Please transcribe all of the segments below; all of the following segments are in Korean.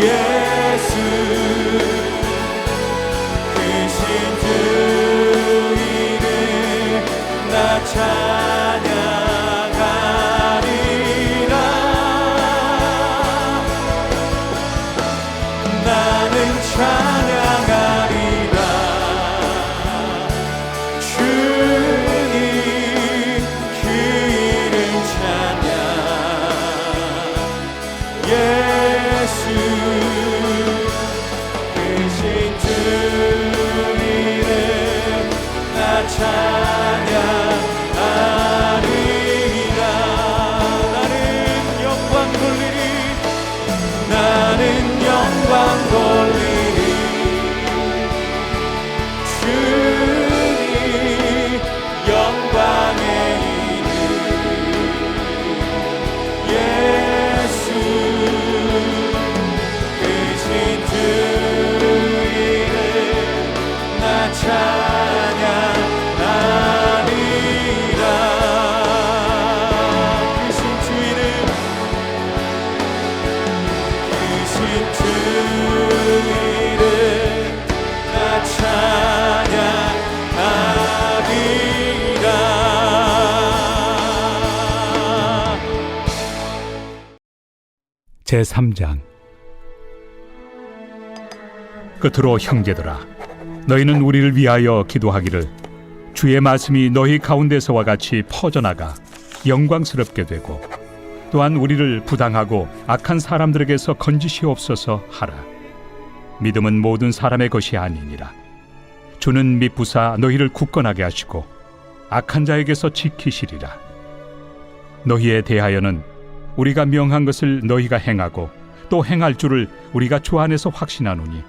예수 크신 주 이름 나 찬양하리라. 나는 찬양하리라. 주님 그 이름 찬양. 예수 크신 주 이름 나 찬양하리라. 나는 영광 돌리리. 나는 영광 돌리리. 주님 영광의 이름. 예수 크신 주 이름 나 찬양하리라. 크신 주 이름 크신 주 이름 나 찬양하리라. 제3장. 끝으로 형제들아, 너희는 우리를 위하여 기도하기를 주의 말씀이 너희 가운데서와 같이 퍼져나가 영광스럽게 되고 또한 우리를 부당하고 악한 사람들에게서 건지시옵소서 하라. 믿음은 모든 사람의 것이 아니니라. 주는 미쁘사 너희를 굳건하게 하시고 악한 자에게서 지키시리라. 너희에 대하여는 우리가 명한 것을 너희가 행하고 또 행할 줄을 우리가 주 안에서 확신하노니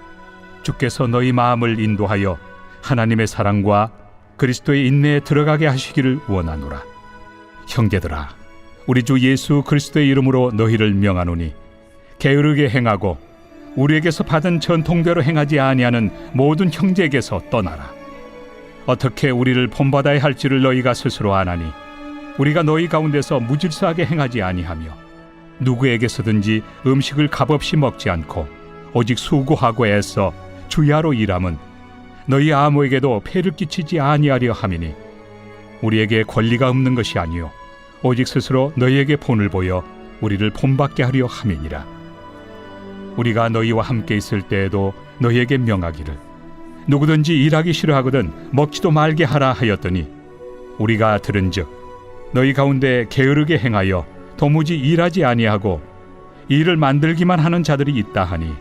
주께서 너희 마음을 인도하여 하나님의 사랑과 그리스도의 인내에 들어가게 하시기를 원하노라. 형제들아, 우리 주 예수 그리스도의 이름으로 너희를 명하노니 게으르게 행하고 우리에게서 받은 전통대로 행하지 아니하는 모든 형제에게서 떠나라. 어떻게 우리를 본받아야 할지를 너희가 스스로 아나니 우리가 너희 가운데서 무질서하게 행하지 아니하며 누구에게서든지 음식을 값없이 먹지 않고 오직 수고하고 애써 주야로 일함은 너희 아무에게도 폐를 끼치지 아니하려 함이니 우리에게 권리가 없는 것이 아니요 오직 스스로 너희에게 본을 보여 우리를 본받게 하려 함이니라. 우리가 너희와 함께 있을 때에도 너희에게 명하기를 누구든지 일하기 싫어하거든 먹지도 말게 하라 하였더니 우리가 들은즉 너희 가운데 게으르게 행하여 도무지 일하지 아니하고 일을 만들기만 하는 자들이 있다 하니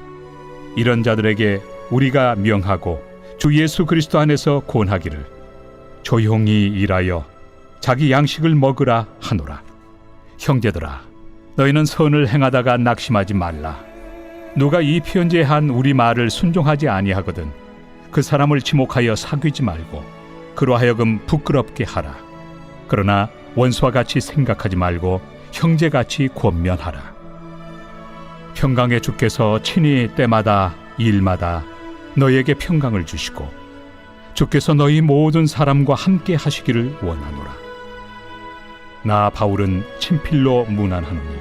이런 자들에게 우리가 명하고 주 예수 그리스도 안에서 권하기를 조용히 일하여 자기 양식을 먹으라 하노라. 형제들아, 너희는 선을 행하다가 낙심하지 말라. 누가 이 편지에 한 우리 말을 순종하지 아니하거든 그 사람을 지목하여 사귀지 말고 그로 하여금 부끄럽게 하라. 그러나 원수와 같이 생각하지 말고 형제같이 권면하라. 평강의 주께서 친히 때마다 일마다 너희에게 평강을 주시고 주께서 너희 모든 사람과 함께 하시기를 원하노라. 나 바울은 친필로 문안하노니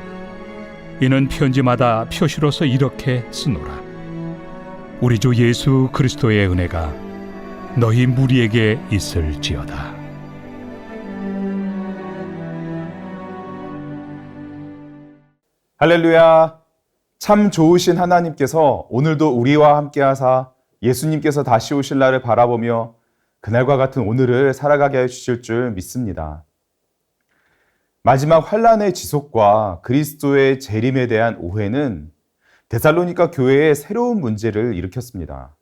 이는 편지마다 표시로서 이렇게 쓰노라. 우리 주 예수 그리스도의 은혜가 너희 무리에게 있을지어다. 할렐루야. 참 좋으신 하나님께서 오늘도 우리와 함께 하사 예수님께서 다시 오실 날을 바라보며 그날과 같은 오늘을 살아가게 해주실 줄 믿습니다. 마지막 환란의 지속과 그리스도의 재림에 대한 오해는 데살로니가 교회에 새로운 문제를 일으켰습니다.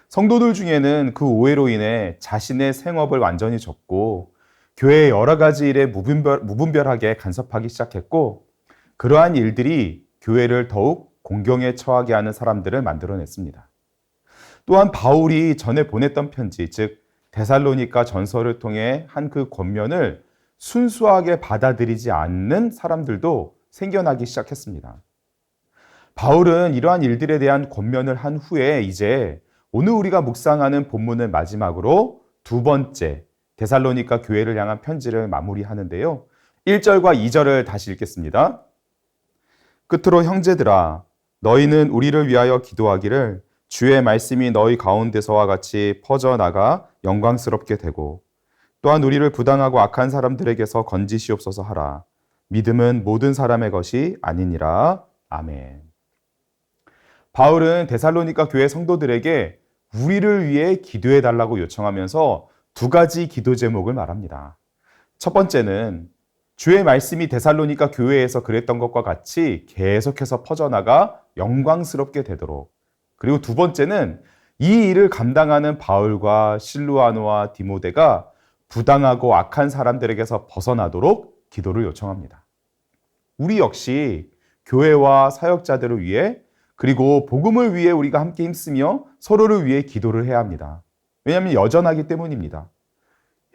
성도들 중에는 그 오해로 인해 자신의 생업을 완전히 접고 교회의 여러 가지 일에 무분별하게 간섭하기 시작했고 그러한 일들이 교회를 더욱 공경에 처하게 하는 사람들을 만들어냈습니다. 또한 바울이 전에 보냈던 편지, 즉 데살로니가 전서를 통해 한 그 권면을 순수하게 받아들이지 않는 사람들도 생겨나기 시작했습니다. 바울은 이러한 일들에 대한 권면을 한 후에 이제 오늘 우리가 묵상하는 본문을 마지막으로 두 번째 데살로니가 교회를 향한 편지를 마무리하는데요. 1절과 2절을 다시 읽겠습니다. 끝으로 형제들아, 너희는 우리를 위하여 기도하기를 주의 말씀이 너희 가운데서와 같이 퍼져나가 영광스럽게 되고 또한 우리를 부당하고 악한 사람들에게서 건지시옵소서 하라. 믿음은 모든 사람의 것이 아니니라. 아멘. 바울은 데살로니가 교회 성도들에게 우리를 위해 기도해 달라고 요청하면서 두 가지 기도 제목을 말합니다. 첫 번째는 주의 말씀이 데살로니가 교회에서 그랬던 것과 같이 계속해서 퍼져나가 영광스럽게 되도록, 그리고 두 번째는 이 일을 감당하는 바울과 실루아노와 디모데가 부당하고 악한 사람들에게서 벗어나도록 기도를 요청합니다. 우리 역시 교회와 사역자들을 위해, 그리고 복음을 위해 우리가 함께 힘쓰며 서로를 위해 기도를 해야 합니다. 왜냐하면 여전하기 때문입니다.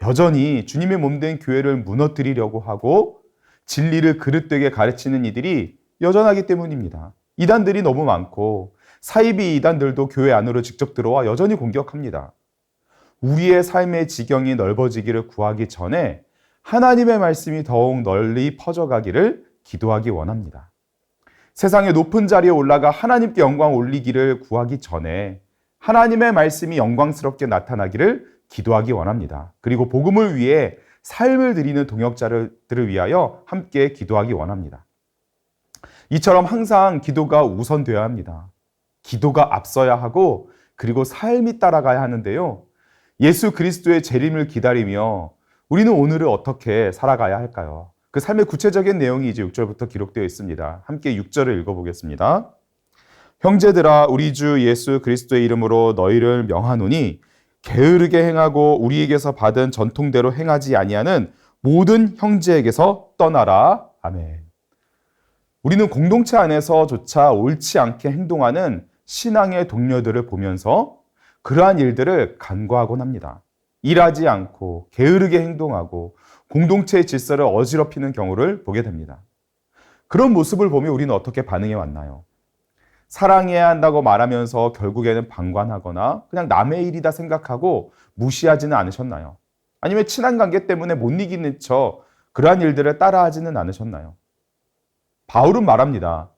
여전히 주님의 몸된 교회를 무너뜨리려고 하고 진리를 그릇되게 가르치는 이들이 여전하기 때문입니다. 이단들이 너무 많고 사이비 이단들도 교회 안으로 직접 들어와 여전히 공격합니다. 우리의 삶의 지경이 넓어지기를 구하기 전에 하나님의 말씀이 더욱 널리 퍼져가기를 기도하기 원합니다. 세상의 높은 자리에 올라가 하나님께 영광 올리기를 구하기 전에 하나님의 말씀이 영광스럽게 나타나기를 기도하기 원합니다. 그리고 복음을 위해 삶을 드리는 동역자들을 위하여 함께 기도하기 원합니다. 이처럼 항상 기도가 우선되어야 합니다. 기도가 앞서야 하고 그리고 삶이 따라가야 하는데요. 예수 그리스도의 재림을 기다리며 우리는 오늘을 어떻게 살아가야 할까요? 그 삶의 구체적인 내용이 이제 6절부터 기록되어 있습니다. 함께 6절을 읽어보겠습니다. 형제들아, 우리 주 예수 그리스도의 이름으로 너희를 명하노니 게으르게 행하고 우리에게서 받은 전통대로 행하지 아니하는 모든 형제에게서 떠나라. 아멘. 우리는 공동체 안에서조차 옳지 않게 행동하는 신앙의 동료들을 보면서 그러한 일들을 간과하곤 합니다. 일하지 않고 게으르게 행동하고 공동체의 질서를 어지럽히는 경우를 보게 됩니다. 그런 모습을 보면 우리는 어떻게 반응해 왔나요? 사랑해야 한다고 말하면서 결국에는 방관하거나 그냥 남의 일이다 생각하고 무시하지는 않으셨나요? 아니면 친한 관계 때문에 못 이기는 척 그러한 일들을 따라하지는 않으셨나요? 바울은 말합니다.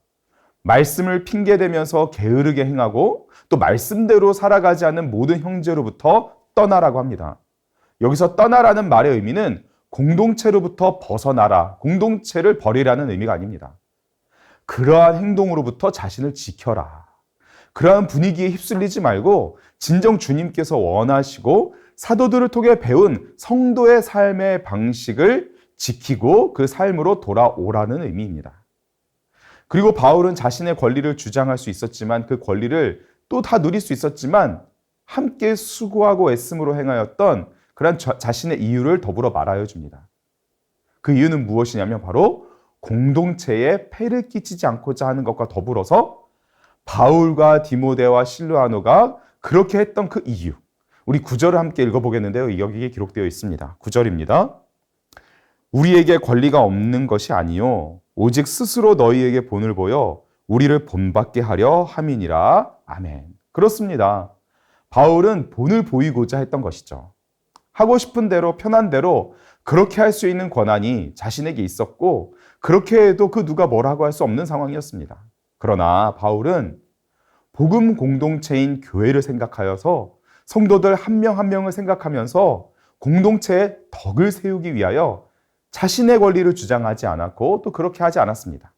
말씀을 핑계대면서 게으르게 행하고 또 말씀대로 살아가지 않는 모든 형제로부터 떠나라고 합니다. 여기서 떠나라는 말의 의미는 공동체로부터 벗어나라, 공동체를 버리라는 의미가 아닙니다. 그러한 행동으로부터 자신을 지켜라. 그러한 분위기에 휩쓸리지 말고 진정 주님께서 원하시고 사도들을 통해 배운 성도의 삶의 방식을 지키고 그 삶으로 돌아오라는 의미입니다. 그리고 바울은 자신의 권리를 주장할 수 있었지만 그 권리를 또 다 누릴 수 있었지만 함께 수고하고 애씀으로 행하였던 그런 자신의 이유를 더불어 말하여 줍니다. 그 이유는 무엇이냐면 바로 공동체에 폐를 끼치지 않고자 하는 것과 더불어서 바울과 디모데와 실루아노가 그렇게 했던 그 이유, 우리 9절을 함께 읽어보겠는데요. 여기에 기록되어 있습니다. 9절입니다. 우리에게 권리가 없는 것이 아니요 오직 스스로 너희에게 본을 보여 우리를 본받게 하려 함이니라. 아멘. 그렇습니다. 바울은 본을 보이고자 했던 것이죠. 하고 싶은 대로 편한 대로 그렇게 할 수 있는 권한이 자신에게 있었고 그렇게 해도 그 누가 뭐라고 할 수 없는 상황이었습니다. 그러나 바울은 복음 공동체인 교회를 생각하여서 성도들 한 명 한 명을 생각하면서 공동체의 덕을 세우기 위하여 자신의 권리를 주장하지 않았고 또 그렇게 하지 않았습니다.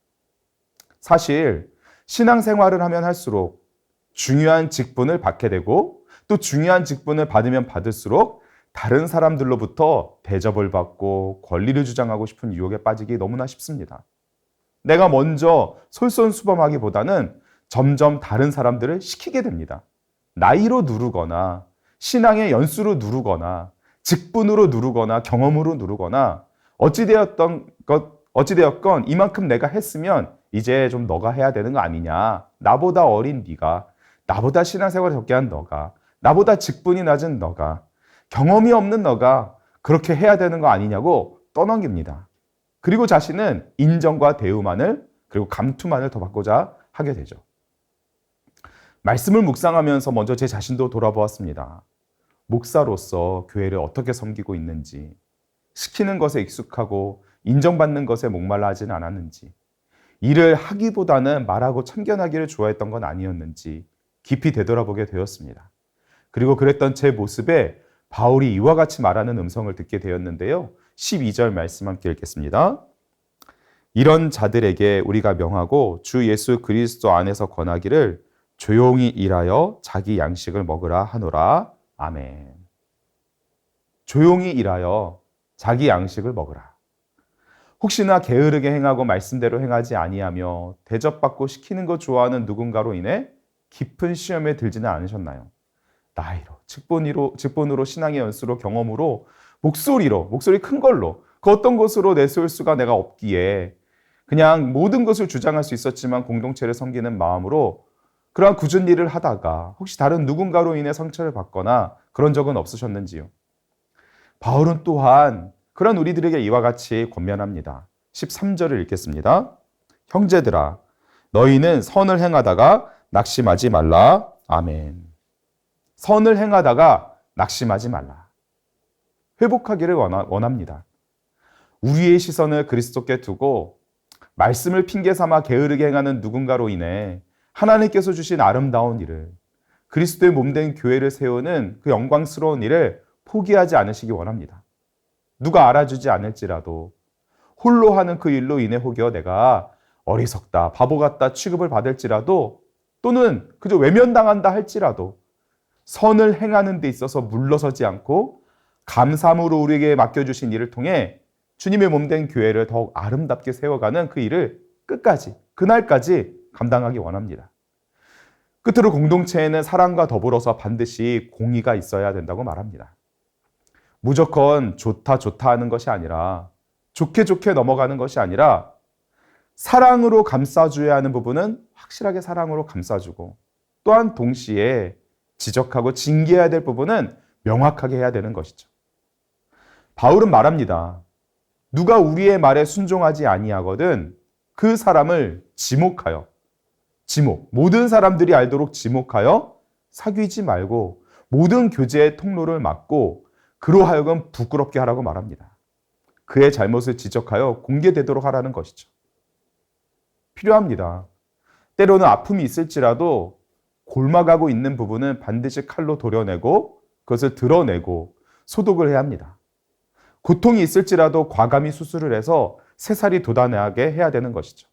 사실 신앙생활을 하면 할수록 중요한 직분을 받게 되고 또 중요한 직분을 받으면 받을수록 다른 사람들로부터 대접을 받고 권리를 주장하고 싶은 유혹에 빠지기 너무나 쉽습니다. 내가 먼저 솔선수범하기보다는 점점 다른 사람들을 시키게 됩니다. 나이로 누르거나 신앙의 연수로 누르거나 직분으로 누르거나 경험으로 누르거나 어찌되었건 이만큼 내가 했으면 이제 좀 너가 해야 되는 거 아니냐. 나보다 어린 네가, 나보다 신앙생활을 적게 한 너가, 나보다 직분이 낮은 너가, 경험이 없는 너가 그렇게 해야 되는 거 아니냐고 떠넘깁니다. 그리고 자신은 인정과 대우만을 그리고 감투만을 더 받고자 하게 되죠. 말씀을 묵상하면서 먼저 제 자신도 돌아보았습니다. 목사로서 교회를 어떻게 섬기고 있는지, 시키는 것에 익숙하고 인정받는 것에 목말라 하지는 않았는지, 일을 하기보다는 말하고 참견하기를 좋아했던 건 아니었는지 깊이 되돌아보게 되었습니다. 그리고 그랬던 제 모습에 바울이 이와 같이 말하는 음성을 듣게 되었는데요. 12절 말씀 함께 읽겠습니다. 이런 자들에게 우리가 명하고 주 예수 그리스도 안에서 권하기를 조용히 일하여 자기 양식을 먹으라 하노라. 아멘. 조용히 일하여 자기 양식을 먹으라. 혹시나 게으르게 행하고 말씀대로 행하지 아니하며 대접받고 시키는 것 좋아하는 누군가로 인해 깊은 시험에 들지는 않으셨나요? 나이로, 직분으로 신앙의 연수로 경험으로 목소리 큰 걸로 그 어떤 것으로 내세울 수가 내가 없기에 그냥 모든 것을 주장할 수 있었지만 공동체를 섬기는 마음으로 그러한 굳은 일을 하다가 혹시 다른 누군가로 인해 상처를 받거나 그런 적은 없으셨는지요? 바울은 또한 그런 우리들에게 이와 같이 권면합니다. 13절을 읽겠습니다. 형제들아, 너희는 선을 행하다가 낙심하지 말라. 아멘. 선을 행하다가 낙심하지 말라. 회복하기를 원합니다. 우리의 시선을 그리스도께 두고 말씀을 핑계 삼아 게으르게 행하는 누군가로 인해 하나님께서 주신 아름다운 일을 그리스도의 몸된 교회를 세우는 그 영광스러운 일을 포기하지 않으시기 원합니다. 누가 알아주지 않을지라도 홀로 하는 그 일로 인해 혹여 내가 어리석다, 바보 같다 취급을 받을지라도 또는 그저 외면당한다 할지라도 선을 행하는 데 있어서 물러서지 않고 감사함으로 우리에게 맡겨주신 일을 통해 주님의 몸된 교회를 더욱 아름답게 세워가는 그 일을 끝까지, 그날까지 감당하기 원합니다. 끝으로 공동체에는 사랑과 더불어서 반드시 공의가 있어야 된다고 말합니다. 무조건 좋다 하는 것이 아니라 좋게 넘어가는 것이 아니라 사랑으로 감싸줘야 하는 부분은 확실하게 사랑으로 감싸주고 또한 동시에 지적하고 징계해야 될 부분은 명확하게 해야 되는 것이죠. 바울은 말합니다. 누가 우리의 말에 순종하지 아니하거든 그 사람을 모든 사람들이 알도록 지목하여 사귀지 말고 모든 교제의 통로를 막고 그로 하여금 부끄럽게 하라고 말합니다. 그의 잘못을 지적하여 공개되도록 하라는 것이죠. 필요합니다. 때로는 아픔이 있을지라도 골마가고 있는 부분은 반드시 칼로 도려내고 그것을 드러내고 소독을 해야 합니다. 고통이 있을지라도 과감히 수술을 해서 새살이 돋아나게 해야 되는 것이죠.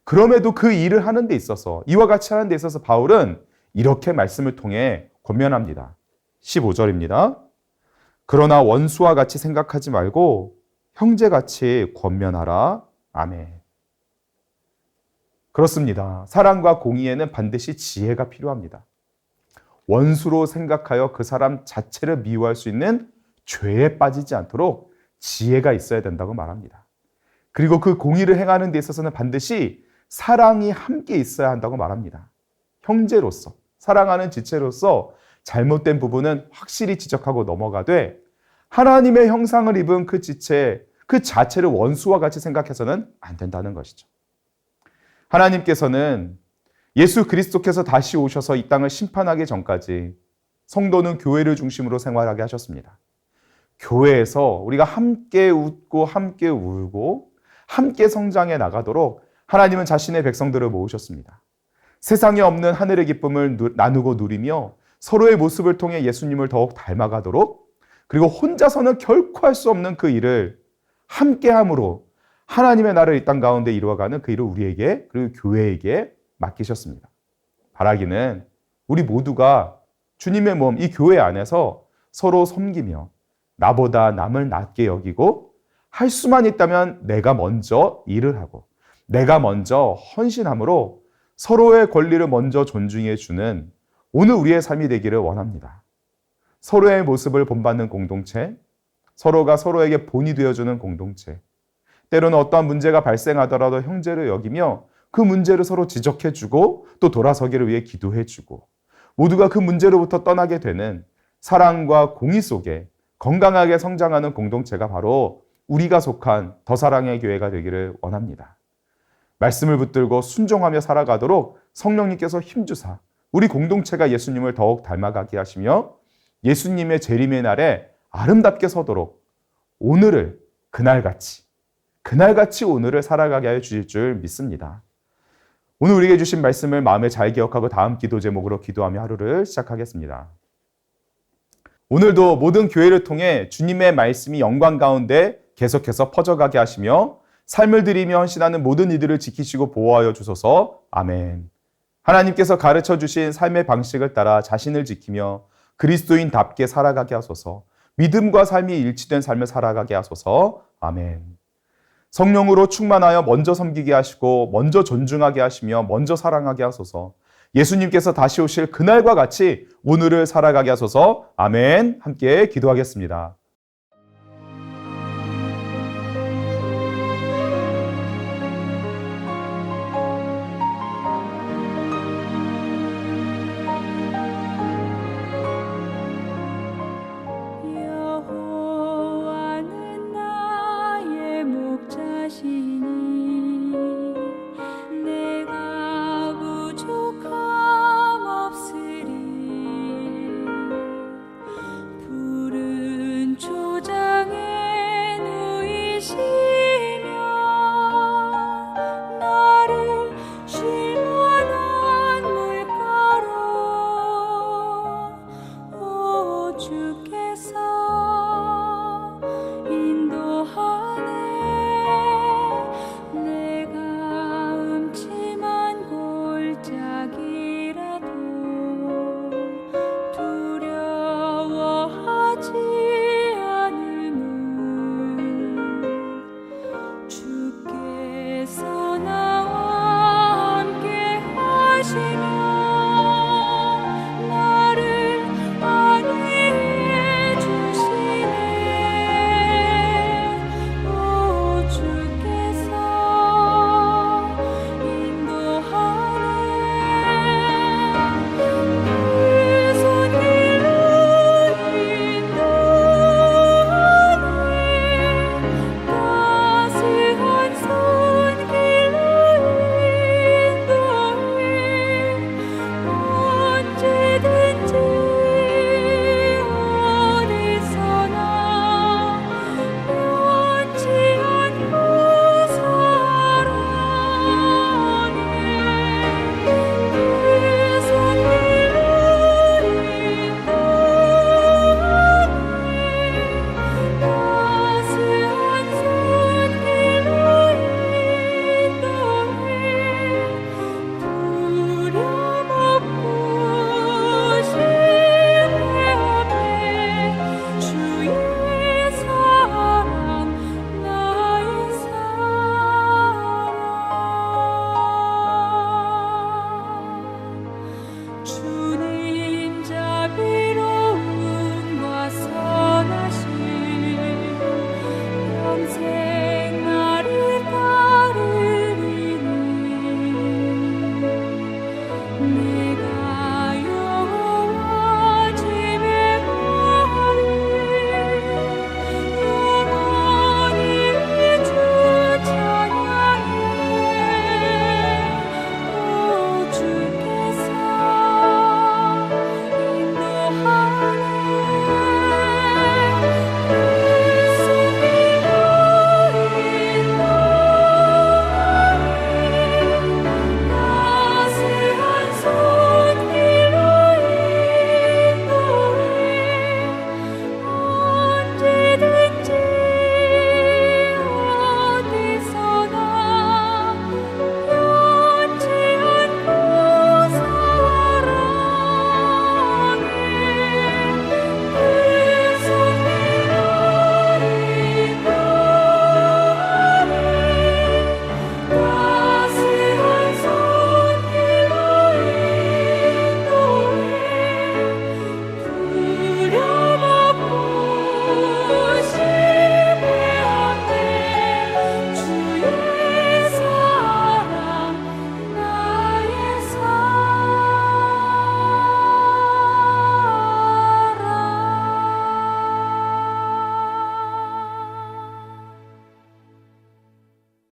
그럼에도 그 일을 하는 데 있어서 이와 같이 하는 데 있어서 바울은 이렇게 말씀을 통해 권면합니다. 15절입니다. 그러나 원수와 같이 생각하지 말고 형제같이 권면하라. 아멘. 그렇습니다. 사랑과 공의에는 반드시 지혜가 필요합니다. 원수로 생각하여 그 사람 자체를 미워할 수 있는 죄에 빠지지 않도록 지혜가 있어야 된다고 말합니다. 그리고 그 공의를 행하는 데 있어서는 반드시 사랑이 함께 있어야 한다고 말합니다. 형제로서, 사랑하는 지체로서 잘못된 부분은 확실히 지적하고 넘어가되 하나님의 형상을 입은 그 지체, 그 자체를 원수와 같이 생각해서는 안 된다는 것이죠. 하나님께서는 예수 그리스도께서 다시 오셔서 이 땅을 심판하기 전까지 성도는 교회를 중심으로 생활하게 하셨습니다. 교회에서 우리가 함께 웃고 함께 울고 함께 성장해 나가도록 하나님은 자신의 백성들을 모으셨습니다. 세상에 없는 하늘의 기쁨을 나누고 누리며 서로의 모습을 통해 예수님을 더욱 닮아가도록 그리고 혼자서는 결코 할 수 없는 그 일을 함께함으로 하나님의 나라를 이 땅 가운데 이루어가는 그 일을 우리에게 그리고 교회에게 맡기셨습니다. 바라기는 우리 모두가 주님의 몸, 이 교회 안에서 서로 섬기며 나보다 남을 낮게 여기고 할 수만 있다면 내가 먼저 일을 하고 내가 먼저 헌신함으로 서로의 권리를 먼저 존중해 주는 오늘 우리의 삶이 되기를 원합니다. 서로의 모습을 본받는 공동체, 서로가 서로에게 본이 되어주는 공동체, 때로는 어떠한 문제가 발생하더라도 형제를 여기며 그 문제를 서로 지적해주고 또 돌아서기를 위해 기도해주고 모두가 그 문제로부터 떠나게 되는 사랑과 공의 속에 건강하게 성장하는 공동체가 바로 우리가 속한 더 사랑의 교회가 되기를 원합니다. 말씀을 붙들고 순종하며 살아가도록 성령님께서 힘주사 우리 공동체가 예수님을 더욱 닮아가게 하시며 예수님의 재림의 날에 아름답게 서도록 오늘을 그날같이 그날같이 오늘을 살아가게 하여 주실 줄 믿습니다. 오늘 우리에게 주신 말씀을 마음에 잘 기억하고 다음 기도 제목으로 기도하며 하루를 시작하겠습니다. 오늘도 모든 교회를 통해 주님의 말씀이 영광 가운데 계속해서 퍼져가게 하시며 삶을 드리며 헌신하는 모든 이들을 지키시고 보호하여 주소서. 아멘. 하나님께서 가르쳐 주신 삶의 방식을 따라 자신을 지키며 그리스도인답게 살아가게 하소서. 믿음과 삶이 일치된 삶을 살아가게 하소서. 아멘. 성령으로 충만하여 먼저 섬기게 하시고 먼저 존중하게 하시며 먼저 사랑하게 하소서. 예수님께서 다시 오실 그날과 같이 오늘을 살아가게 하소서. 아멘. 함께 기도하겠습니다.